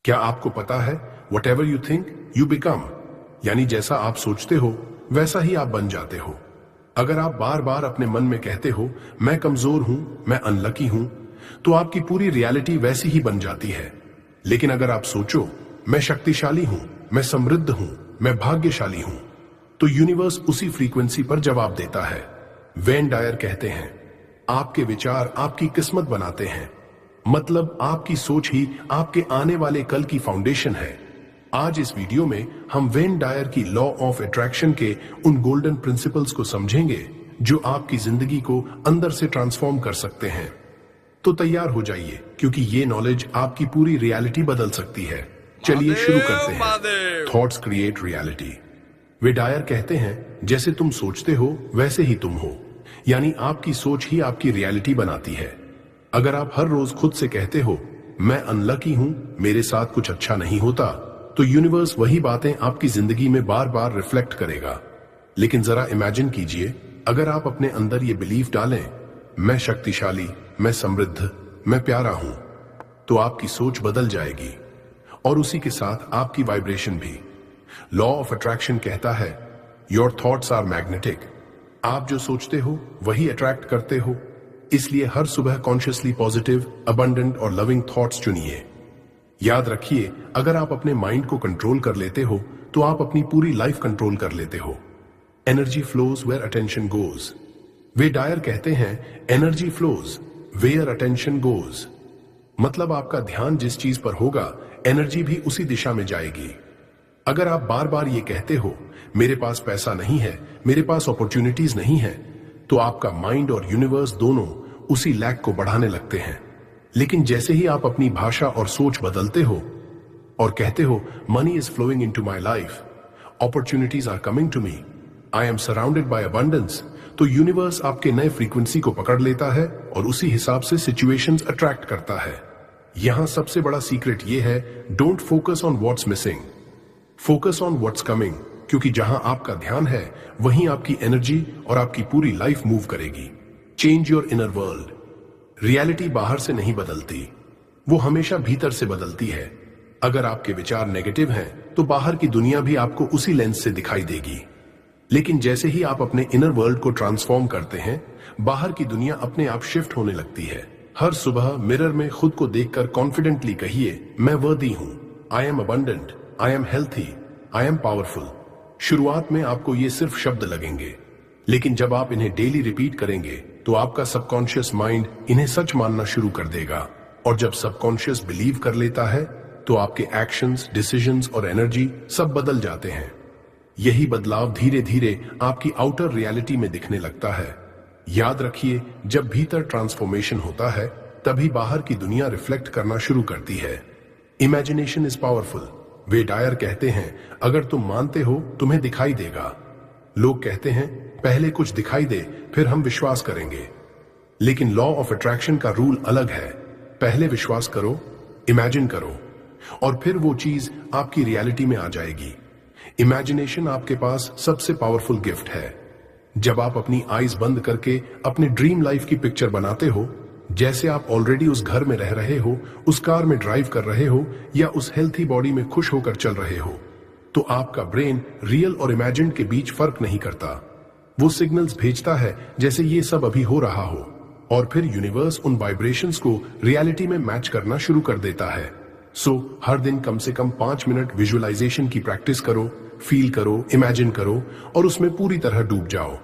क्या आपको पता है what ever you think you become, यानी जैसा आप सोचते हो वैसा ही आप बन जाते हो। अगर आप बार बार अपने मन में कहते हो मैं कमजोर हूं, मैं अनलकी हूं, तो आपकी पूरी रियलिटी वैसी ही बन जाती है। लेकिन अगर आप सोचो मैं शक्तिशाली हूं, मैं समृद्ध हूं, मैं भाग्यशाली हूं, तो यूनिवर्स उसी फ्रीक्वेंसी पर जवाब देता है। वेन डायर कहते हैं आपके विचार आपकी किस्मत बनाते हैं, मतलब आपकी सोच ही आपके आने वाले कल की फाउंडेशन है। आज इस वीडियो में हम वेन डायर की लॉ ऑफ अट्रैक्शन के उन गोल्डन प्रिंसिपल्स को समझेंगे जो आपकी जिंदगी को अंदर से ट्रांसफॉर्म कर सकते हैं। तो तैयार हो जाइए, क्योंकि ये नॉलेज आपकी पूरी रियलिटी बदल सकती है। चलिए शुरू करते हैं। Thoughts create reality. Wayne Dyer कहते हैं जैसे तुम सोचते हो वैसे ही तुम हो, यानी आपकी सोच ही आपकी रियलिटी बनाती है। अगर आप हर रोज खुद से कहते हो मैं अनलकी हूं, मेरे साथ कुछ अच्छा नहीं होता, तो यूनिवर्स वही बातें आपकी जिंदगी में बार बार रिफ्लेक्ट करेगा। लेकिन जरा इमेजिन कीजिए, अगर आप अपने अंदर ये बिलीफ डालें मैं शक्तिशाली, मैं समृद्ध, मैं प्यारा हूं, तो आपकी सोच बदल जाएगी और उसी के साथ आपकी वाइब्रेशन भी। लॉ ऑफ अट्रैक्शन कहता है योर थॉट्स आर मैग्नेटिक। आप जो सोचते हो वही अट्रैक्ट करते हो। इसलिए हर सुबह कॉन्शियसली पॉजिटिव, अबंडेंट और लविंग थॉट्स चुनिए। याद रखिए, अगर आप अपने माइंड को कंट्रोल कर लेते हो तो आप अपनी पूरी लाइफ कंट्रोल कर लेते हो। Energy flows where attention goes. Wayne Dyer कहते हैं energy flows where attention goes, मतलब आपका ध्यान जिस चीज पर होगा एनर्जी भी उसी दिशा में जाएगी। अगर आप बार बार ये कहते हो मेरे पास पैसा नहीं है, मेरे पास अपॉर्चुनिटीज नहीं है, तो आपका माइंड और यूनिवर्स दोनों उसी लैक को बढ़ाने लगते हैं। लेकिन जैसे ही आप अपनी भाषा और सोच बदलते हो और कहते हो money is flowing into my life, opportunities are coming to me, I am surrounded by abundance, तो यूनिवर्स आपके नए फ्रीक्वेंसी को पकड़ लेता है और उसी हिसाब से सिचुएशंस अट्रैक्ट करता है। यहां सबसे बड़ा सीक्रेट ये है, don't focus on what's missing, focus on what's coming, क्योंकि जहां आपका ध्यान है वहीं आपकी एनर्जी और आपकी पूरी लाइफ मूव करेगी। Change your inner world. Reality बाहर से नहीं बदलती, वो हमेशा भीतर से बदलती है। अगर आपके विचार नेगेटिव हैं तो बाहर की दुनिया भी आपको उसी लेंस से दिखाई देगी। लेकिन जैसे ही आप अपने इनर वर्ल्ड को ट्रांसफॉर्म करते हैं, बाहर की दुनिया अपने आप शिफ्ट होने लगती है। हर सुबह मिरर में खुद को देखकर कॉन्फिडेंटली कहिए मैं वर्दी हूं, I am abundant, I am healthy, I am powerful. शुरुआत में आपको ये सिर्फ शब्द लगेंगे, लेकिन जब आप इन्हें डेली रिपीट करेंगे तो आपका सबकॉन्शियस माइंड इन्हें सच मानना शुरू कर देगा। और जब सबकॉन्शियस बिलीव कर लेता है तो आपके एक्शंस, डिसीजंस और एनर्जी सब बदल जाते हैं। यही बदलाव धीरे धीरे आपकी आउटर रियलिटी में दिखने लगता है। याद रखिए, जब भीतर ट्रांसफॉर्मेशन होता है तभी बाहर की दुनिया रिफ्लेक्ट करना शुरू करती है। Imagination is powerful. Wayne Dyer कहते हैं अगर तुम मानते हो तुम्हें दिखाई देगा। लोग कहते हैं पहले कुछ दिखाई दे फिर हम विश्वास करेंगे, लेकिन लॉ ऑफ अट्रैक्शन का रूल अलग है। पहले विश्वास करो, इमेजिन करो, और फिर वो चीज आपकी रियलिटी में आ जाएगी। इमेजिनेशन आपके पास सबसे पावरफुल गिफ्ट है। जब आप अपनी आईज बंद करके अपने ड्रीम लाइफ की पिक्चर बनाते हो, जैसे आप ऑलरेडी उस घर में रह रहे हो, उस कार में ड्राइव कर रहे हो या उस हेल्थी बॉडी में खुश होकर चल रहे हो, तो आपका ब्रेन रियल और इमेजिन्ड के बीच फर्क नहीं करता। वो सिग्नल्स भेजता है जैसे ये सब अभी हो रहा हो, और फिर यूनिवर्स उन वाइब्रेशंस को रियलिटी में मैच करना शुरू कर देता है। सो हर दिन कम से कम 5 मिनट विजुअलाइजेशन की प्रैक्टिस करो, फील करो, इमेजिन करो और उसमें पूरी तरह डूब जाओ,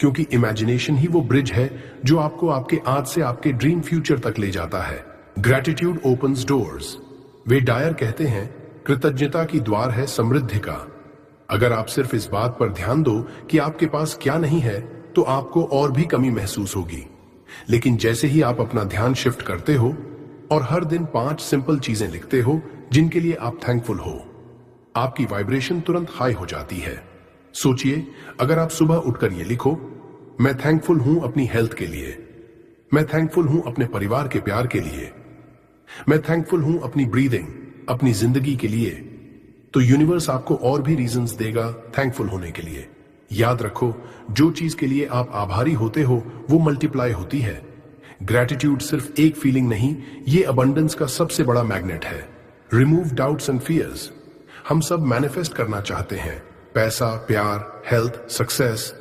क्योंकि इमेजिनेशन ही वो ब्रिज है जो आपको आपके आज से आपके ड्रीम फ्यूचर तक ले जाता है। Gratitude opens doors. Wayne Dyer कहते हैं कृतज्ञता की द्वार है समृद्धि का। अगर आप सिर्फ इस बात पर ध्यान दो कि आपके पास क्या नहीं है तो आपको और भी कमी महसूस होगी। लेकिन जैसे ही आप अपना ध्यान शिफ्ट करते हो और हर दिन 5 सिंपल चीजें लिखते हो जिनके लिए आप थैंकफुल हो, आपकी वाइब्रेशन तुरंत हाई हो जाती है। सोचिए, अगर आप सुबह उठकर ये लिखो मैं थैंकफुल हूं अपनी हेल्थ के लिए, मैं थैंकफुल हूं अपने परिवार के प्यार के लिए, मैं थैंकफुल हूं अपनी ब्रीदिंग, अपनी जिंदगी के लिए, तो यूनिवर्स आपको और भी रीजंस देगा थैंकफुल होने के लिए। याद रखो, जो चीज के लिए आप आभारी होते हो वो मल्टीप्लाई होती है। ग्रैटिट्यूड सिर्फ एक फीलिंग नहीं, ये अबंडेंस का सबसे बड़ा मैग्नेट है। Remove doubts and fears. हम सब मैनिफेस्ट करना चाहते हैं, पैसा, प्यार, हेल्थ, सक्सेस,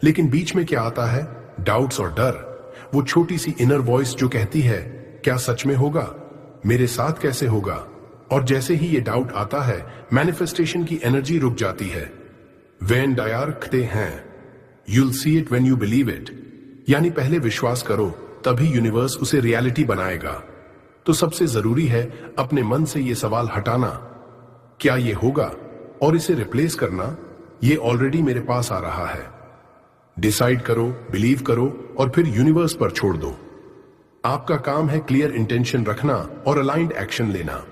लेकिन बीच में क्या आता है? डाउट्स और डर। वो छोटी सी इनर वॉइस जो कहती है, क्या सच में होगा? मेरे साथ कैसे होगा? और जैसे ही ये डाउट आता है, मैनिफेस्टेशन की एनर्जी रुक जाती है। वेन डायर कहते हैं, you'll see it when you believe it, यानी पहले विश्वास करो, तभी यूनिवर्स उसे रियलिटी बनाएगा। तो सबसे जरूरी है अपने मन से ये सवाल हटाना, क्या ये होगा, और इसे रिप्लेस करना, ये ऑलरेडी मेरे पास आ रहा है। डिसाइड करो, बिलीव करो और फिर यूनिवर्स पर छोड़ दो। आपका काम है क्लियर इंटेंशन रखना और अलाइंड एक्शन लेना।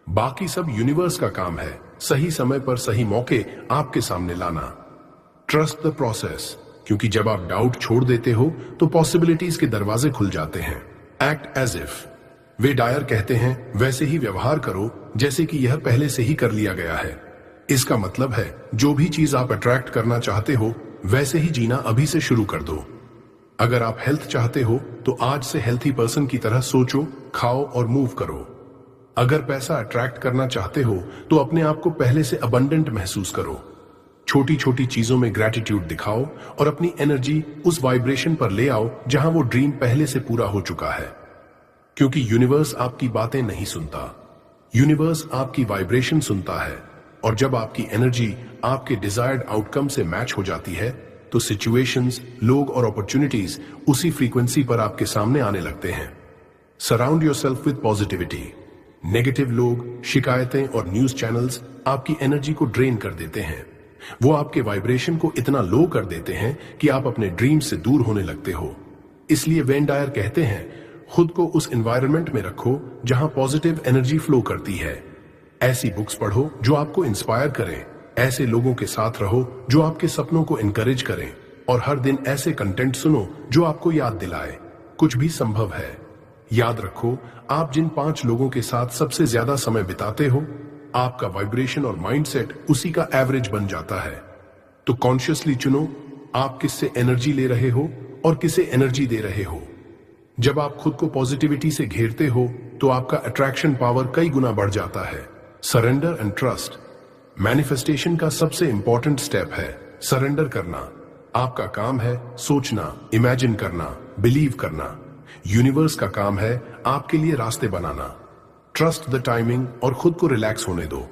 बाकी सब यूनिवर्स का काम है, सही समय पर सही मौके आपके सामने लाना। ट्रस्ट द प्रोसेस, क्योंकि जब आप डाउट छोड़ देते हो तो पॉसिबिलिटीज के दरवाजे खुल जाते हैं। Act as if, Wayne Dyer कहते हैं, वैसे ही व्यवहार करो जैसे कि यह पहले से ही कर लिया गया है। इसका मतलब है जो भी चीज आप अट्रैक्ट करना चाहते हो वैसे ही जीना अभी से शुरू कर दो। अगर आप हेल्थ चाहते हो तो आज से हेल्थी पर्सन की तरह सोचो, खाओ और मूव करो। अगर पैसा अट्रैक्ट करना चाहते हो तो अपने आप को पहले से अबंडेंट महसूस करो। छोटी छोटी चीजों में ग्रैटिट्यूड दिखाओ और अपनी एनर्जी उस वाइब्रेशन पर ले आओ जहां वो ड्रीम पहले से पूरा हो चुका है। क्योंकि यूनिवर्स आपकी बातें नहीं सुनता, यूनिवर्स आपकी वाइब्रेशन सुनता है। और जब आपकी एनर्जी आपके डिजायर्ड आउटकम से मैच हो जाती है तो सिचुएशंस, लोग और अपॉर्चुनिटीज उसी फ्रीक्वेंसी पर आपके सामने आने लगते हैं। Surround yourself with positivity. Negative लोग, शिकायतें और न्यूज चैनल्स आपकी एनर्जी को ड्रेन कर देते हैं। वो आपके वाइब्रेशन को इतना लो कर देते हैं कि आप अपने ड्रीम्स से दूर होने लगते हो। इसलिए वेन डायर कहते हैं, खुद को उस एनवायरनमेंट में रखो जहां पॉजिटिव एनर्जी फ्लो करती है। ऐसी बुक्स पढ़ो जो आपको इंस्पायर करें, ऐसे लोगों के साथ रहो जो आपके सपनों को इनकरेज करें, और हर दिन ऐसे कंटेंट सुनो जो आपको याद दिलाए कुछ भी संभव है। याद रखो, आप जिन 5 लोगों के साथ सबसे ज्यादा समय बिताते हो, आपका वाइब्रेशन और माइंडसेट उसी का एवरेज बन जाता है। तो कॉन्शियसली चुनो, आप किससे एनर्जी ले रहे हो और किसे एनर्जी दे रहे हो। जब आप खुद को पॉजिटिविटी से घेरते हो तो आपका अट्रैक्शन पावर कई गुना बढ़ जाता है। सरेंडर एंड ट्रस्ट मैनिफेस्टेशन का सबसे इंपॉर्टेंट स्टेप है। सरेंडर करना। आपका काम है सोचना, इमेजिन करना, बिलीव करना। यूनिवर्स का काम है आपके लिए रास्ते बनाना। ट्रस्ट द टाइमिंग और खुद को रिलैक्स होने दो।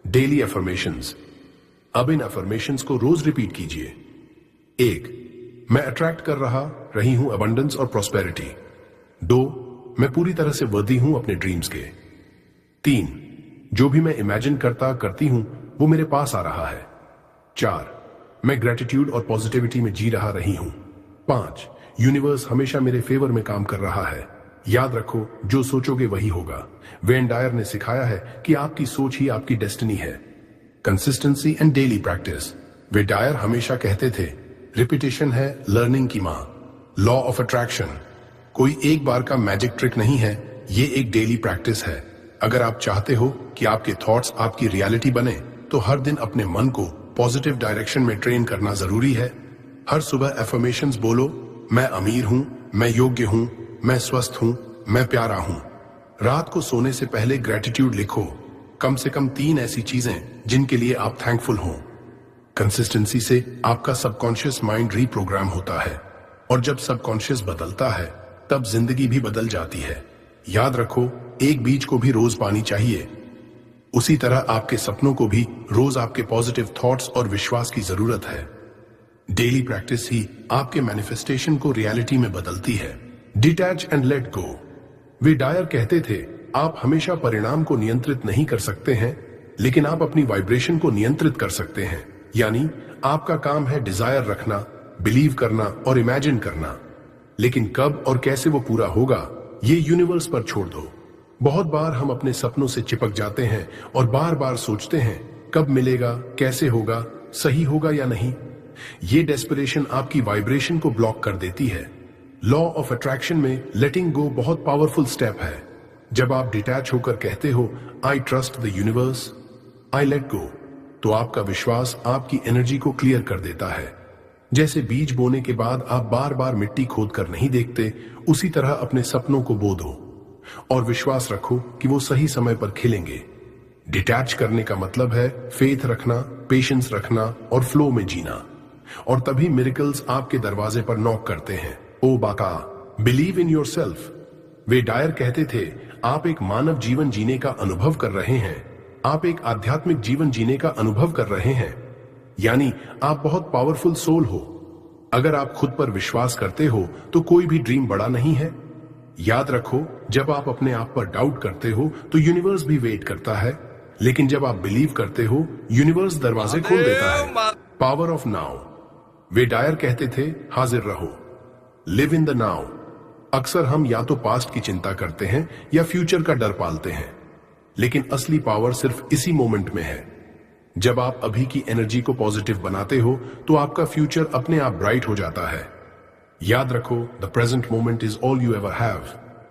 Daily affirmations. अब इन अफर्मेशंस को रोज रिपीट कीजिए। 1, मैं अट्रैक्ट कर रही हूं अबंडेंस और प्रॉस्पेरिटी। 2, मैं पूरी तरह से वर्दी हूं अपने ड्रीम्स के। 3, जो भी मैं इमेजिन करती हूं वो मेरे पास आ रहा है। 4, मैं ग्रेटिट्यूड और पॉजिटिविटी में जी रही हूं। 5, यूनिवर्स हमेशा मेरे फेवर में काम कर रहा है। याद रखो, जो सोचोगे वही होगा। वेन डायर ने सिखाया है कि आपकी सोच ही आपकी डेस्टिनी है। Consistency and daily practice. Wayne Dyer हमेशा कहते थे, रिपीटेशन है लर्निंग की मां। लॉ ऑफ अट्रैक्शन कोई एक बार का मैजिक ट्रिक नहीं है, ये एक डेली प्रैक्टिस है। अगर आप चाहते हो कि आपके थॉट्स आपकी रियलिटी बने तो हर दिन अपने मन को पॉजिटिव डायरेक्शन में ट्रेन करना जरूरी है। हर सुबह एफर्मेशंस बोलो, मैं अमीर हूं, मैं योग्य हूं, मैं स्वस्थ हूं, मैं प्यारा हूं। रात को सोने से पहले ग्रेटिट्यूड लिखो, कम से कम 3 ऐसी चीजें जिनके लिए आप थैंकफुल हों। कंसिस्टेंसी से आपका सबकॉन्शियस माइंड रीप्रोग्राम होता है, और जब सबकॉन्शियस बदलता है तब जिंदगी भी बदल जाती है। याद रखो, एक बीज को भी रोज पानी चाहिए, उसी तरह आपके सपनों को भी रोज आपके पॉजिटिव थॉट्स और विश्वास की जरूरत है। डेली प्रैक्टिस ही आपके मैनिफेस्टेशन को रियलिटी में बदलती है। Detach and let go. Wayne Dyer कहते थे, आप हमेशा परिणाम को नियंत्रित नहीं कर सकते हैं, लेकिन आप अपनी वाइब्रेशन को नियंत्रित कर सकते हैं। यानी आपका काम है डिजायर रखना, बिलीव करना और इमेजिन करना, लेकिन कब और कैसे वो पूरा होगा ये यूनिवर्स पर छोड़ दो। बहुत बार हम अपने सपनों से चिपक जाते हैं और बार बार सोचते हैं कब मिलेगा, कैसे होगा, सही होगा या नहीं। ये डेस्परेशन आपकी वाइब्रेशन को ब्लॉक कर देती है। लॉ ऑफ अट्रैक्शन में लेटिंग गो बहुत पावरफुल स्टेप है। जब आप डिटैच होकर कहते हो, I trust the universe, I let go, तो आपका विश्वास आपकी एनर्जी को क्लियर कर देता है। जैसे बीज बोने के बाद आप बार बार मिट्टी खोद कर नहीं देखते, उसी तरह अपने सपनों को बो दो। और विश्वास रखो कि वो सही समय पर खिलेंगे। डिटैच करने का मतलब है फेथ रखना, पेशेंस रखना और फ्लो में जीना। और तभी मिरेकल्स आपके दरवाजे पर नॉक करते हैं। ओ बाका, believe in yourself. Wayne Dyer कहते थे, आप एक मानव जीवन जीने का अनुभव कर रहे हैं, आप एक आध्यात्मिक जीवन जीने का अनुभव कर रहे हैं, यानी आप बहुत पावरफुल सोल हो। अगर आप खुद पर विश्वास करते हो तो कोई भी ड्रीम बड़ा नहीं है। याद रखो, जब आप अपने आप पर डाउट करते हो तो यूनिवर्स भी वेट करता है, लेकिन जब आप बिलीव करते हो यूनिवर्स दरवाजे खोल देता है। Power of now. Wayne Dyer कहते थे, हाजिर रहो, लिव इन द नाउ। अक्सर हम या तो पास्ट की चिंता करते हैं या फ्यूचर का डर पालते हैं, लेकिन असली पावर सिर्फ इसी मोमेंट में है। जब आप अभी की एनर्जी को पॉजिटिव बनाते हो तो आपका फ्यूचर अपने आप ब्राइट हो जाता है। याद रखो, the present moment is all you ever have.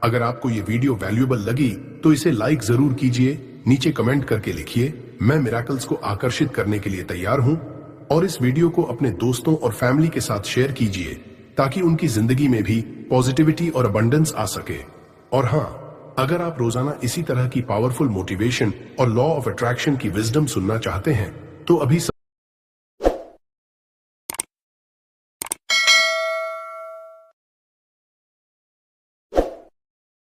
अगर आपको ये वीडियो वैल्यूएबल लगी तो इसे लाइक जरूर कीजिए, नीचे कमेंट करके लिखिए, मैं मिरेकल्स को आकर्षित करने के लिए तैयार हूं। और इस वीडियो को अपने दोस्तों और फैमिली के साथ शेयर कीजिए ताकि उनकी जिंदगी में भी पॉजिटिविटी और अबंडेंस आ सके। और हां, अगर आप रोजाना इसी तरह की पावरफुल मोटिवेशन और लॉ ऑफ अट्रैक्शन की विजडम सुनना चाहते हैं तो अभी